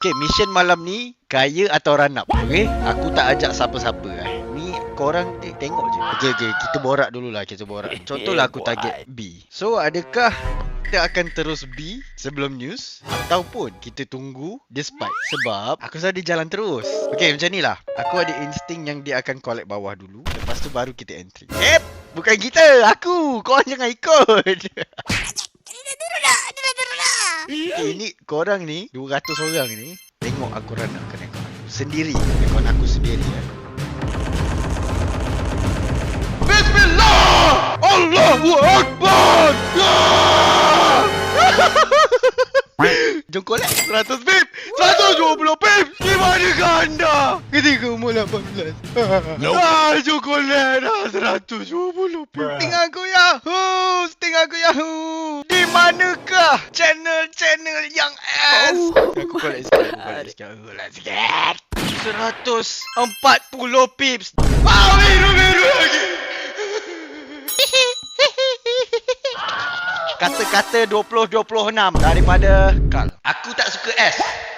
Okay, mission malam ni kaya atau run up. Okay, aku tak ajak siapa-siapa Ni korang tengok je. Okay, kita borak dululah. Contohlah aku target B. So, adakah kita akan terus B sebelum news ataupun kita tunggu dia spike? Sebab aku rasa dia jalan terus. Okay, macam ni lah. Aku ada insting yang dia akan collect bawah dulu. Lepas tu baru kita entry. Bukan kita, aku. Korang jangan ikut. Okay, ni korang ni 200 orang ni tengok aku run up kena account aku sendiri. Account aku sendiri Bismillah! Allahu Akbar! Jom collect 100 pip, 120 pip. Dimanakah anda? Ketika umur 18. Jom collect 120 pip. Setengah aku Yahoo. Di manakah channel yang S? Aku collect sikit. 140 pips. Biru lagi. Kata-kata 20-26 daripada Carl. Aku tak suka S.